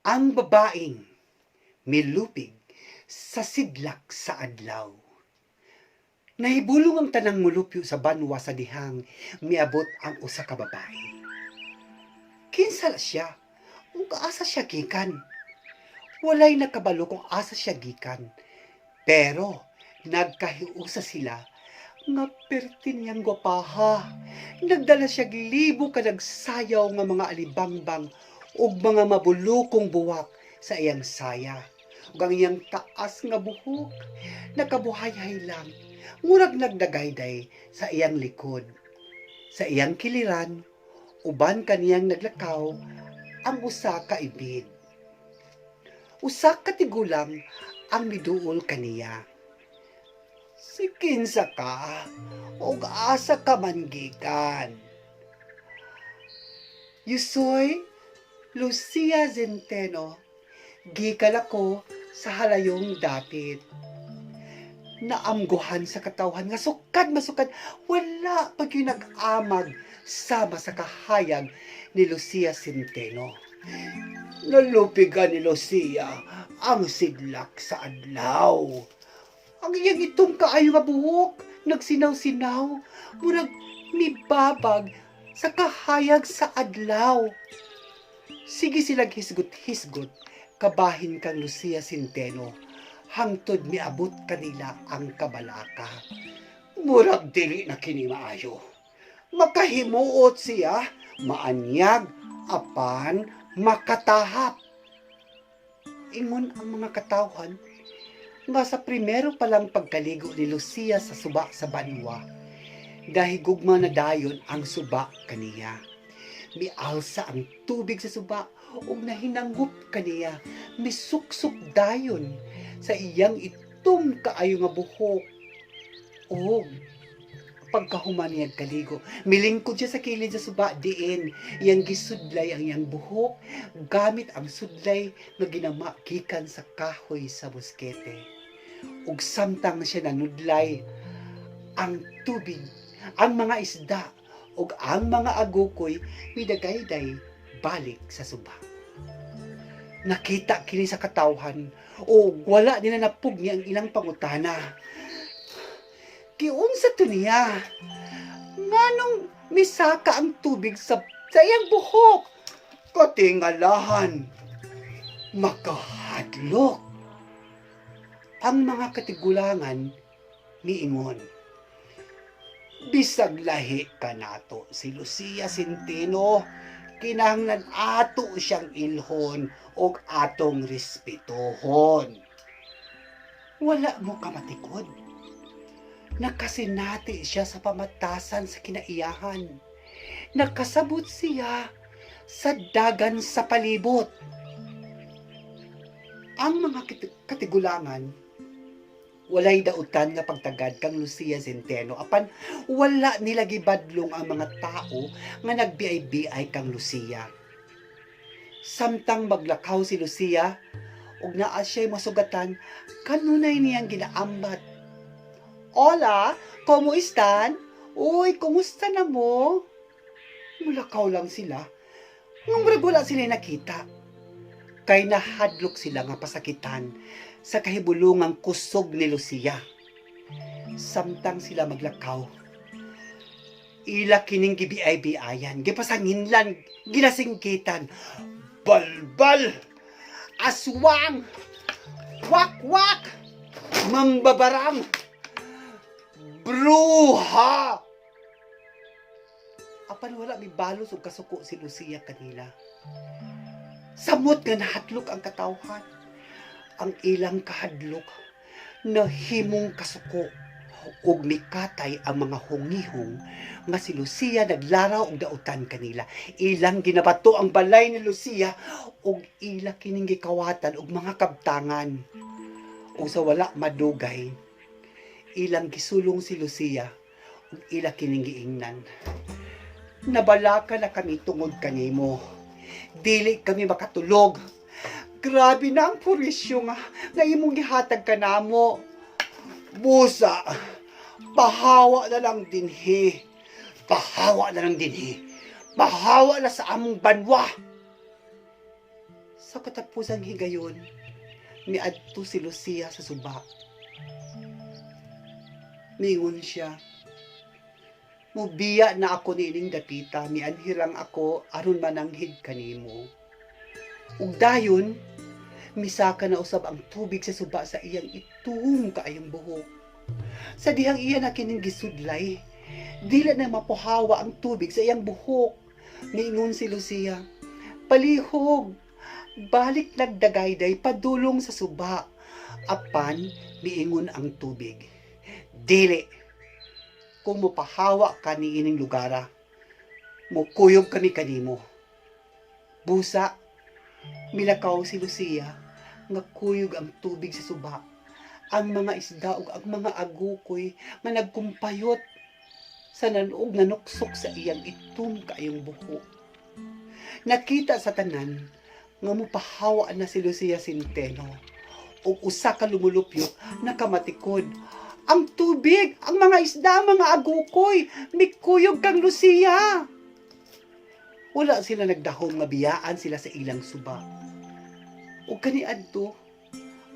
Ang babaeng milupig sa sidlak sa adlaw. Nahibulong ang tanang mulupyo sa banwa sa dihang miabot ang usa ka babae. Kinsa siya? Ug asa siya gikan? Walay nakabalo kung asa siya gikan. Pero nagkahiusa sila nga perti niyang gwapaha. Nagdala siya libo ka nagsayaw nga mga alibangbang ug mga mabulukong buwak sa iyang saya. Ug ang iyang taas nga buhok nakabuhay-hay lang. Murag nagdagayday sa iyang likod. Sa iyang kiliran, uban kaniyang naglakaw ang usa ka ibid. Usa ka tigulang ang miduol kaniya. Si kinsa ka, ug asa ka man gikan? Yusoy Lucia Centeno, gikan ako sa halayong dapit. Naamguhan sa katawhan nga sukad masukad, wala pag yung nag-amag sama sa kahayag ni Lucia Centeno. Nalupigan ni Lucia ang sidlak sa adlaw. Ang iyang itong kaayo nga buhok, nagsinaw-sinaw, murag mibabag sa kahayag sa adlaw. Sige silang hisgot-hisgot, kabahin kang Lucia Centeno, hangtod miabot kanila ang kabalaka. Murag dili na kini maayo. Makahimuot siya, maanyag, apan makatahap. Ingon ang mga katawhan nga sa primero palang pagkaligo ni Lucia sa suba sa banwa, dahil gugma na dayon ang suba kaniya. Mialsa ang tubig sa suba ug nahinangup kaniya, misuksok dayon sa iyang itom kaayo nga buhok. O pagkahuman niyang kaligo, milingkod siya sa kilid sa suba diin iyang gisudlay ang iyang buhok gamit ang sudlay nga ginama gikan sa kahoy sa buskete. Ug samtang siya nanudlay, ang tubig, ang mga isda ug ang mga agukoy midagayday balik sa suba. Nakita kini sa katawhan o wala nila napugni ang ilang pangutana. Kiunsa to niya? Nganong misaka ang tubig sa iyang buhok? Katingalahan, makahadlok. Ang mga katigulangan miingon, bisag lahi ka nato si Lucia Centeno, kinahanglan ato siyang ilhon o atong respetohon. Wala mo kamatikod. Nakasinati siya sa pamatasan sa kinaiyahan. Nakasabot siya sa dagan sa palibot. Ang mga katigulangan, walay dautan nga pagtagad kang Lucia Centeno, apan wala nila gibadlong ang mga tao nga nagbiay-biay kang Lucia. Samtang maglakaw si Lucia, ug naa siya'y masugatan, kanunay niyang ginaambat. Hola, ¿cómo están? Uy, kumusta na mo? Mulakaw lang sila. Nung wala sila nakita. Kay nahadlok sila nga pasakitan sa kahibulungang kusog ni Lucia. Samtang sila maglakaw, ila kining gibiay-biayan, gipasanginlan, ginasingkitan, balbal, aswang, wak-wak, mambabarang, bruha. Apan wala mibalos og kasuko si Lucia kanila. Samot nga nahadlok ang katawhan. Ang ilang kahadlok nahimong kasuko ug mikatay ang mga hungihong nga si Lucia naglaraw og dautan kanila. Ilang ginabato ang balay ni Lucia ug ila kining gikawatan og mga kabtangan. Ug sa wala madugay, ilang gisulong si Lucia ug ila kining giingnan. Nabalaka na kami tungod kanimo. Dili kami makatulog. Grabe na ang purisyo nga imong gihatag kanamo. Busa, pahawa na lang dinhi. Pahawa na lang dinhi. Pahawa na sa among banwa. Sa katapusang higayon, miadto si Lucia sa suba. Mingon siya, "Mubiya na ako niining dapita, mianhirang ako aron mananghid kanimo." Ug dayon, misaka na usab ang tubig sa suba sa iyang itum kaayong buhok. Sa dihang iya na kining gisudlay, dili na mapuhawa ang tubig sa iyang buhok. Mingon si Lucia, "Palihog, balik nagdagayday padulong sa suba." Apan miingon ang tubig, "Dili, kung mopahawa ka ni ining lugara, mukuyog kami kanimo." Busa, milakaw si Lucia nga kuyog ang tubig sa suba. Ang mga isda ug ang mga agukoy nga nagkumpayot sa nanuog nga nuksok sa iyang itum kaayong buhok. Nakita sa tanan nga mopahawa na si Lucia Centeno ug usa ka lumulupyo nakamatikod. Ang tubig, ang mga isda, ang mga agukoy, mikuyog kang Lucia. Wala sila nagdahom nga biyaan sila sa ilang suba. Ug kaniadto,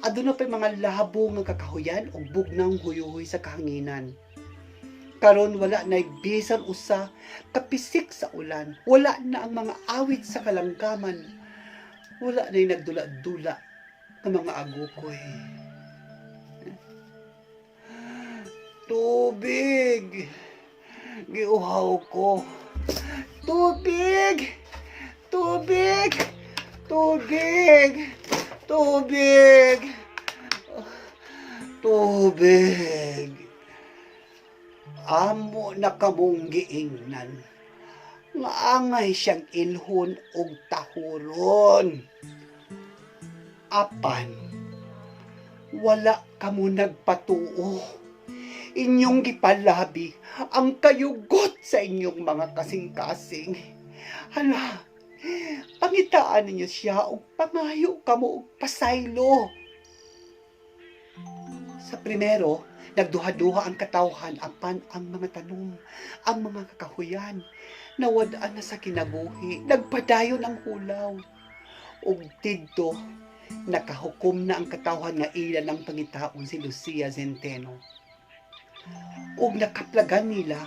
aduna pay mga labo nga kakahuyan ug bugnang huyuhoy sa kahanginan. Karon wala na bisan usa kapisik sa ulan. Wala na ang mga awit sa kalanggaman. Wala na nagdula-dula ng mga agukoy. Tubig! Giuhaw ko. Tubig! Tubig! Tubig! Tubig! Tubig! Amo na kamong giingnan. Nga angay siyang ilhon og tahuron. Apan, wala kamo nagpatuo. Inyong gipalabi ang kayugot sa inyong mga kasing-kasing. Hala, pangitaan ninyo siya o pangayo kamo og pasaylo. Sa primero, nagduha-duha ang katawhan apan ang mga tanom, ang mga kakahuyan, nawadaan na sa kinabuhi, nagpadayon ang hulaw. Ug didto, nakahukom na ang katawhan nga ila ng pangitaon si Lucia Centeno. Ug nakaplagan nila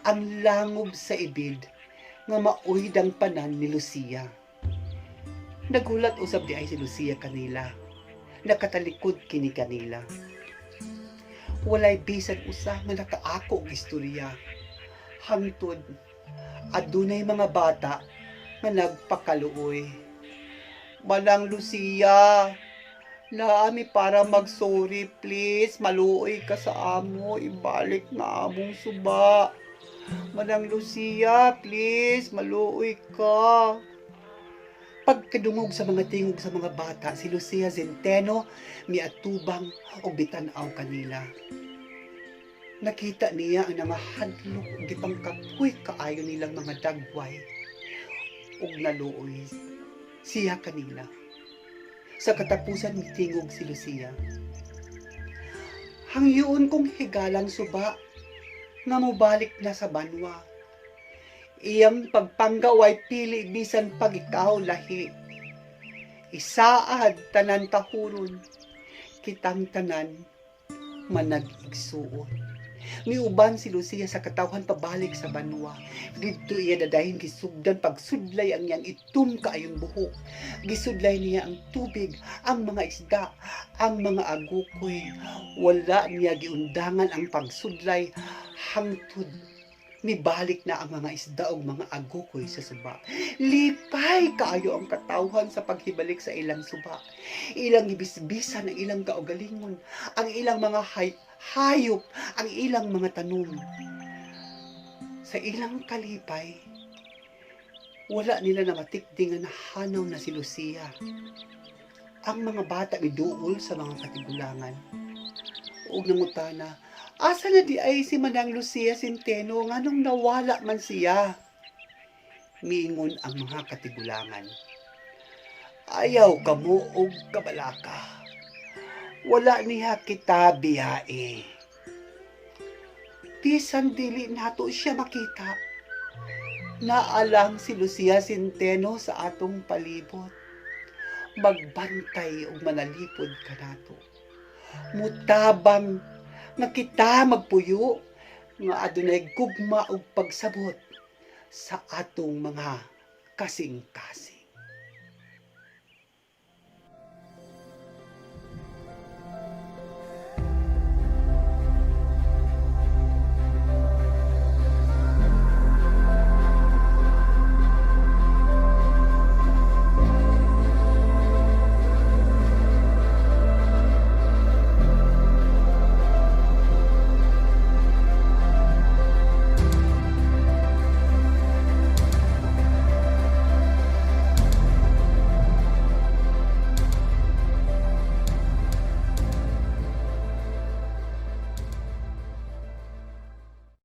ang langob sa ibid nga maoydang panan ni Lucia. Nagulat usab di ay si Lucia kanila. Nakatalikod kini kanila. Walay bisan usa nga nakaako og istorya. Hangtod adunay mga bata nga nagpakaluoy. "Malang Lucia, naami para mag-sorry please, maluoy ka sa amo, ibalik na among suba. Manang Lucia, please, maluoy ka." Pagkadungog sa mga tingog sa mga bata, si Lucia Centeno miatubang o bitanaw kanila. Nakita niya ang namahadlok o gipangkapoy kaayo nilang mga dagway ug naluoy siya kanila. Sa katapusan mitingog si Lucia, "Hangyoon kong higalang suba nga mobalik na sa banwa. Iyang pagpanggaway pili bisan pag ikaw lahi. Isaad tanan tahuron, kitang tanan manag-igsuon." Miuban si Lucia sa katawhan pabalik sa banwa. Dito iya dadahin gisugdan pagsudlay ang iyang itum kaayong buhok. Gisudlay niya ang tubig, ang mga isda, ang mga agukoy. Wala niya giundangan ang pagsudlay hangtod mibalik na ang mga isda o mga agukoy sa suba. Lipay kaayo ang katawhan sa paghibalik sa ilang suba. Ilang gibisbisan ang ilang kaugalingon, ang ilang mga hayop, ang ilang mga tanom. Sa ilang kalipay, wala nila na matikding nga nahanaw na si Lucia. Ang mga bata miduol sa mga katigulangan. Ug nangutana, asa na di ay si Manang Lucia Centeno nganong nawala man siya? Miingon ang mga katigulangan, ayaw kamo og kabalaka. Wala niya kita biyae. Bisan dili nato siya makita. Naalang si Lucia Centeno sa atong palibot. magbantay ug manalipod kanato. Mutabang nga kita magpuyo nga adunay gugma ug pagsabot sa atong mga kasing-kasing.